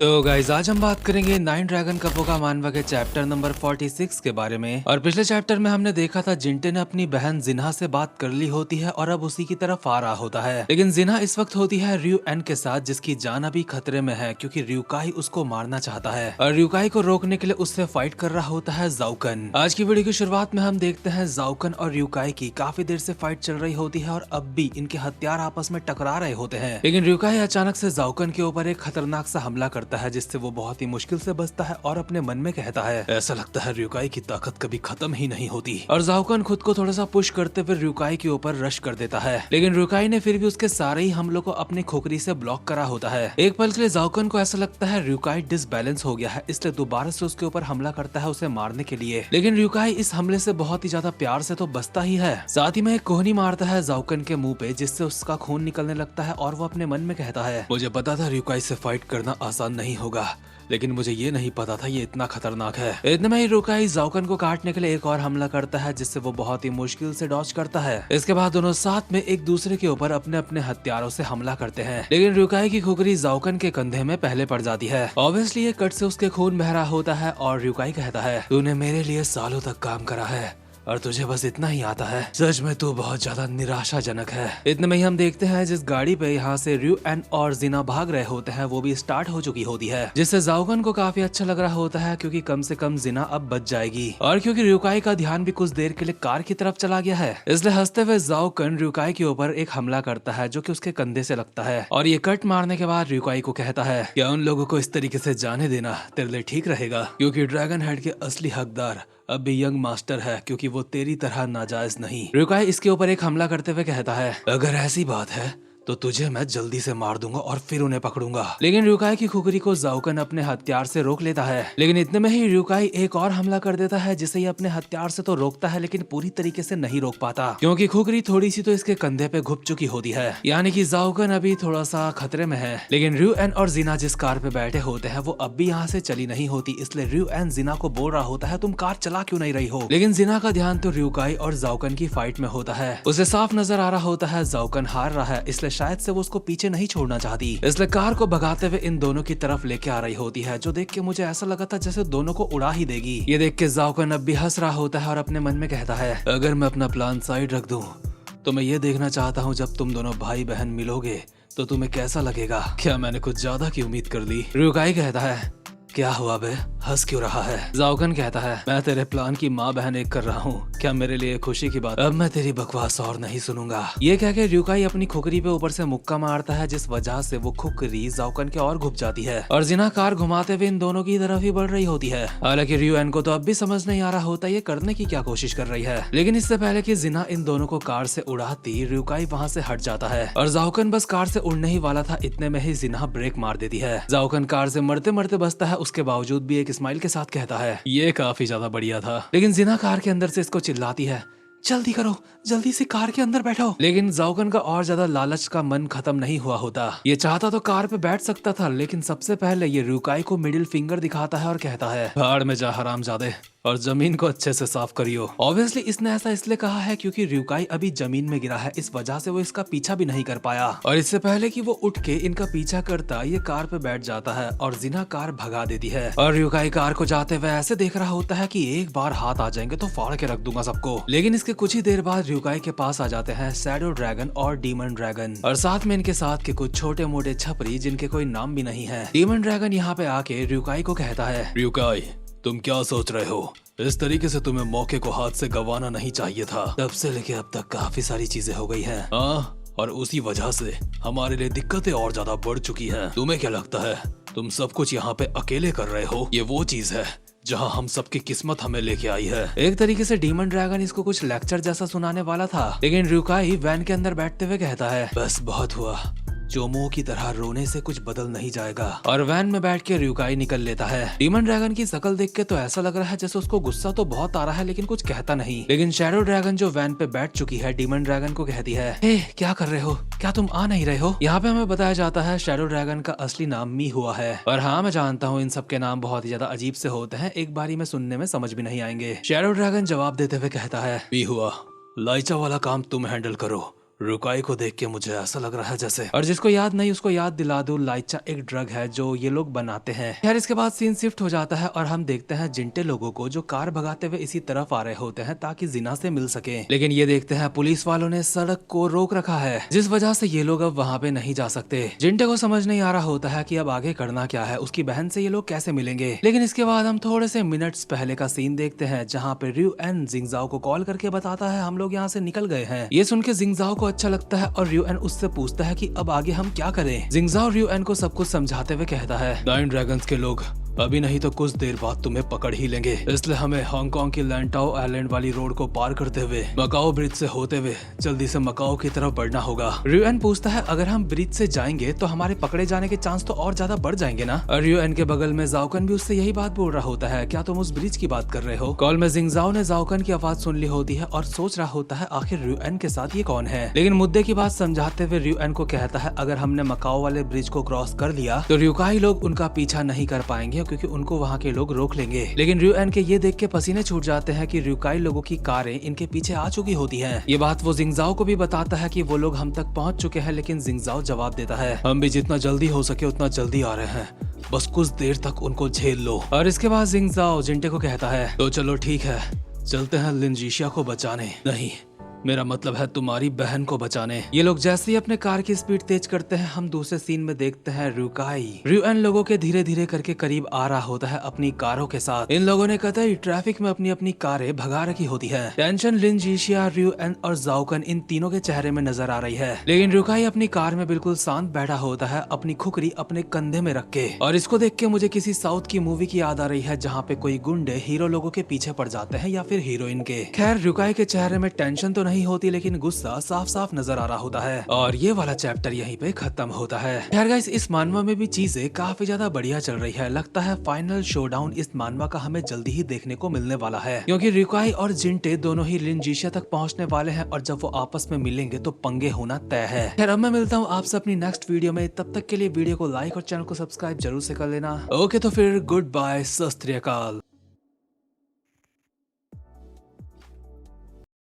तो गाइज आज हम बात करेंगे नाइन ड्रैगन कपों का मानवा के चैप्टर नंबर 46 के बारे में। और पिछले चैप्टर में हमने देखा था जिंटे ने अपनी बहन जिन्हा से बात कर ली होती है और अब उसी की तरफ आ रहा होता है, लेकिन जिन्हा इस वक्त होती है रयू एन के साथ, जिसकी जान अभी खतरे में है क्योंकि रयूकाई उसको मारना चाहता है और रयूकाई को रोकने के लिए उससे फाइट कर रहा होता है जाओकन। आज की वीडियो की शुरुआत में हम देखते हैं जाओकन और रयूकाई की काफी देर से फाइट चल रही होती है और अब भी इनके हथियार आपस में टकरा रहे होते हैं, लेकिन रयूकाई अचानक से जाओकन के ऊपर एक खतरनाक सा हमला करता है जिससे वो बहुत ही मुश्किल से बचता है और अपने मन में कहता है ऐसा लगता है रयूकाई की ताकत कभी खत्म ही नहीं होती। और जाओकन खुद को थोड़ा सा पुश करते हुए रयूकाई के ऊपर रश कर देता है, लेकिन रयूकाई ने फिर भी उसके सारे ही हमलों को अपनी खोखरी से ब्लॉक करा होता है। एक पल के लिए जाओकन को ऐसा लगता है रयूकाई डिसबैलेंस हो गया है, इसलिए दोबारा से उसके ऊपर हमला करता है उसे मारने के लिए, लेकिन रयूकाई इस हमले से बहुत ही ज्यादा प्यार से तो बचता ही है, साथ ही में एक कोहनी मारता है जाओकन के मुंह पे जिससे उसका खून निकलने लगता है और वो अपने मन में कहता है मुझे पता था रयूकाई से फाइट करना आसान नहीं होगा, लेकिन मुझे ये नहीं पता था ये इतना खतरनाक है। इतने में ही रयूकाई जाओकन को काटने के लिए एक और हमला करता है जिससे वो बहुत ही मुश्किल से डॉज करता है। इसके बाद दोनों साथ में एक दूसरे के ऊपर अपने अपने हथियारों से हमला करते हैं, लेकिन रयूकाई की खोखरी जाओकन के कंधे में पहले पड़ जाती है। ऑब्वियसली ये कट से उसके खून बह रहा होता है और रयूकाई कहता है तूने मेरे लिए सालों तक काम करा है और तुझे बस इतना ही आता है, सच में तू बहुत ज्यादा निराशाजनक है। इतने में ही हम देखते हैं जिस गाड़ी पे यहाँ से रयू एन और जिना भाग रहे होते हैं वो भी स्टार्ट हो चुकी होती है, जिससे जाओकन को काफी अच्छा लग रहा होता है क्योंकि कम से कम जिना अब बच जाएगी और क्योंकि रयूकाई का ध्यान भी कुछ देर के लिए कार की तरफ चला गया है, इसलिए हंसते हुए जाओकन रयूकाई के ऊपर एक हमला करता है जो कि उसके कंधे से लगता है और ये कट मारने के बाद रयूकाई को कहता है क्या उन लोगों को इस तरीके से जाने देना तेरे लिए ठीक रहेगा, क्योंकि ड्रैगन हेड के असली हकदार अब भी यंग मास्टर है क्योंकि वो तेरी तरह नाजायज नहीं। रयूकाई इसके ऊपर एक हमला करते हुए कहता है अगर ऐसी बात है तो तुझे मैं जल्दी से मार दूंगा और फिर उन्हें पकड़ूंगा, लेकिन रयूकाई की खुखरी को जाओकन अपने हथियार से रोक लेता है, लेकिन इतने में ही रयूकाई एक और हमला कर देता है जिसे ये अपने हथियार से तो रोकता है लेकिन पूरी तरीके से नहीं रोक पाता क्योंकि खुखरी थोड़ी सी तो इसके कंधे पे घुप चुकी होती है, यानी कि जाओकन अभी थोड़ा सा खतरे में है। लेकिन रयू एन और जिना जिस कार पे बैठे होते हैं वो अब भी यहाँ से चली नहीं होती, इसलिए रयू एन जिना को बोल रहा होता है तुम कार चला क्यों नहीं रही हो, लेकिन जिना का ध्यान तो रयूकाई और जाओकन की फाइट में होता है। उसे साफ नजर आ रहा होता है जाओकन हार रहा है, इसलिए शायद से वो उसको पीछे नहीं छोड़ना चाहती, इसलिए कार को भगाते हुए इन दोनों की तरफ लेके आ रही होती है, जो देख के मुझे ऐसा लगा था जैसे दोनों को उड़ा ही देगी। ये देख के जाओकन अब भी हंस रहा होता है और अपने मन में कहता है अगर मैं अपना प्लान साइड रख दूं तो मैं ये देखना चाहता हूँ जब तुम दोनों भाई बहन मिलोगे तो तुम्हें कैसा लगेगा, क्या मैंने कुछ ज्यादा की उम्मीद कर ली। रयूकाई कहता है क्या हुआ बे, हंस क्यों रहा है। जाओकन कहता है मैं तेरे प्लान की माँ बहन एक कर रहा हूँ, क्या मेरे लिए खुशी की बात, अब मैं तेरी बकवास और नहीं सुनूंगा। ये कह के रयूकाई अपनी खुकरी पे ऊपर से मुक्का मारता है जिस वजह से वो खुकरी जाओकन के और घुप जाती है और जिना कार घुमाते हुए इन दोनों की तरफ ही बढ़ रही होती है। हालांकि रयू एन को तो अब भी समझ नहीं आ रहा होता ये करने की क्या कोशिश कर रही है, लेकिन इससे पहले कि जिना इन दोनों को कार से उड़ाती रयूकाई वहाँ से हट जाता है और जाओकन बस कार से उड़ने ही वाला था, इतने में ही जिना ब्रेक मार देती है। जाओकन कार से मरते मरते बचता है, उसके बावजूद भी एक स्माइल के साथ कहता है ये काफी ज्यादा बढ़िया था, लेकिन जिना कार के अंदर से इसको चिल्लाती है जल्दी करो, जल्दी से कार के अंदर बैठो। लेकिन जाओकन का और ज्यादा लालच का मन खत्म नहीं हुआ होता, ये चाहता तो कार पे बैठ सकता था, लेकिन सबसे पहले ये रयूकाई को मिडिल फिंगर दिखाता है और कहता है भाड़ में जा हरामजादे और जमीन को अच्छे से साफ करियो। ऑब्वियसली इसने ऐसा इसलिए कहा है क्योंकि रयूकाई अभी जमीन में गिरा है, इस वजह से वो इसका पीछा भी नहीं कर पाया और इससे पहले कि वो उठ के इनका पीछा करता ये कार पे बैठ जाता है और जिना कार भगा देती है और रयूकाई कार को जाते हुए ऐसे देख रहा होता है कि एक बार हाथ आ जाएंगे तो फाड़ के रख दूंगा सबको, लेकिन इसके कुछ ही देर बाद रयूकाई के पास आ जाते हैं शैडो ड्रैगन और डीमन ड्रैगन और साथ में इनके साथ के कुछ छोटे मोटे छपरी जिनके कोई नाम भी नहीं है। डीमन ड्रैगन यहाँ पे आके रयूकाई को कहता है रयूकाई तुम क्या सोच रहे हो, इस तरीके से तुम्हें मौके को हाथ से गंवाना नहीं चाहिए था, तब से लेके अब तक काफी सारी चीजें हो गई हैं। हाँ, और उसी वजह से हमारे लिए दिक्कतें और ज्यादा बढ़ चुकी हैं। तुम्हें क्या लगता है तुम सब कुछ यहाँ पे अकेले कर रहे हो, ये वो चीज है जहाँ हम सबकी किस्मत हमें लेके आई है। एक तरीके से डीमन ड्रैगन इसको कुछ लेक्चर जैसा सुनाने वाला था, लेकिन रयूकाई वैन के अंदर बैठते हुए कहता है बस बहुत हुआ, चोमो की तरह रोने से कुछ बदल नहीं जाएगा और वैन में बैठ के रयूकाई निकल लेता है। डीमन ड्रैगन की शक्ल देख के तो ऐसा लग रहा है जैसे उसको गुस्सा तो बहुत आ रहा है लेकिन कुछ कहता नहीं, लेकिन शैडो ड्रैगन जो वैन पे बैठ चुकी है डीमन ड्रैगन को कहती है हे क्या कर रहे हो, क्या तुम आ नहीं रहे हो। यहाँ पे हमें बताया जाता है शैडो ड्रैगन का असली नाम मी हुआ है और हाँ मैं जानता हूँ इन सब के नाम बहुत ही ज्यादा अजीब से होते हैं, एक बारी में सुनने में समझ भी नहीं आएंगे। शैडो ड्रैगन जवाब देते हुए कहता है मी हुआ, लाइचा वाला काम तुम हैंडल करो रुकाई को देख के मुझे ऐसा लग रहा है जैसे, और जिसको याद नहीं उसको याद दिला दूं, लाइचा एक ड्रग है जो ये लोग बनाते हैं। खैर इसके बाद सीन शिफ्ट हो जाता है और हम देखते हैं जिंटे लोगों को जो कार भगाते हुए इसी तरफ आ रहे होते हैं ताकि जिना से मिल सके। लेकिन ये देखते हैं पुलिस वालों ने सड़क को रोक रखा है, जिस वजह से ये लोग अब वहाँ पे नहीं जा सकते। जिंटे को समझ नहीं आ रहा होता है कि अब आगे करना क्या है, उसकी बहन से ये लोग कैसे मिलेंगे। लेकिन इसके बाद हम थोड़े से मिनट्स पहले का सीन देखते हैं जहाँ पे रियो एन जिंगजाओ को कॉल करके बताता है हम लोग यहाँ से निकल गए हैं। ये सुन के जिंगजाओ को अच्छा लगता है और रियो एन उससे पूछता है कि अब आगे हम क्या करें। जिंगजाओ रियो एन को सब कुछ समझाते हुए कहता है, नाइन ड्रैगन्स के लोग अभी नहीं तो कुछ देर बाद तुम्हें पकड़ ही लेंगे, इसलिए हमें हांगकांग की लैंटाओ आइलैंड वाली रोड को पार करते हुए मकाओ ब्रिज से होते हुए जल्दी से मकाओ की तरफ बढ़ना होगा। रियोएन पूछता है अगर हम ब्रिज से जाएंगे तो हमारे पकड़े जाने के चांस तो और ज्यादा बढ़ जाएंगे ना। और रियोएन के बगल में जाओकन भी उससे यही बात बोल रहा होता है, क्या तुम उस ब्रिज की बात कर रहे हो। कॉल में जिंगजाओ ने जाओकन की आवाज सुन ली होती है और सोच रहा होता है आखिर रियोएन के साथ ये कौन है। लेकिन मुद्दे की बात समझाते हुए रियोएन को कहता है अगर हमने मकाओ वाले ब्रिज को क्रॉस कर लिया तो रियोकाई लोग उनका पीछा नहीं कर पाएंगे क्योंकि उनको वहाँ के लोग रोक लेंगे। लेकिन रियोएन के ये देख के पसीने छूट जाते हैं कि रियोकाई लोगों की कारें इनके पीछे आ चुकी होती हैं। ये बात वो जिंगजाओ को भी बताता है कि वो लोग हम तक पहुंच चुके हैं, लेकिन जिंगजाओ जवाब देता है हम भी जितना जल्दी हो सके उतना जल्दी आ रहे हैं, बस कुछ देर तक उनको झेल लो। और इसके बाद जिंगजाओ जिंटे को कहता है तो चलो ठीक है चलते हैं लिनजीशिया को बचाने, नहीं मेरा मतलब है तुम्हारी बहन को बचाने। ये लोग जैसे ही अपने कार की स्पीड तेज करते हैं हम दूसरे सीन में देखते हैं रियोकाई रियोएन लोगों के धीरे धीरे करके करीब आ रहा होता है अपनी कारों के साथ। इन लोगों ने कतई ट्रैफिक में अपनी अपनी कारें भगा रखी होती है। टेंशन लिनजीशिया रियोएन और जाओकन इन तीनों के चेहरे में नजर आ रही है। लेकिन रियोकाई अपनी कार में बिल्कुल शांत बैठा होता है अपनी खुकरी अपने कंधे में रख के, और इसको देख के मुझे किसी साउथ की मूवी की याद आ रही है जहाँ पे कोई गुंडे हीरो लोगों के पीछे पड़ जाते हैं या फिर हीरोइन के। खैर रियोकाई के चेहरे में टेंशन तो नहीं होती लेकिन गुस्सा साफ साफ नजर आ रहा होता है और ये वाला चैप्टर यहीं पे खत्म होता है। खैर गाइस इस मानवा में भी चीजें काफी ज्यादा बढ़िया चल रही है। लगता है फाइनल शोडाउन इस मानवा का हमें जल्दी ही देखने को मिलने वाला है क्योंकि रियोकाई और जिंटे दोनों ही लिनजीशिया तक पहुंचने वाले हैं और जब वो आपस में मिलेंगे तो पंगे होना तय है। खैर अब मैं मिलता हूँ आपसे अपनी नेक्स्ट वीडियो में, तब तक के लिए वीडियो को लाइक और चैनल को सब्सक्राइब जरूर से कर लेना। ओके तो फिर गुड बाय, सत श्री अकाल।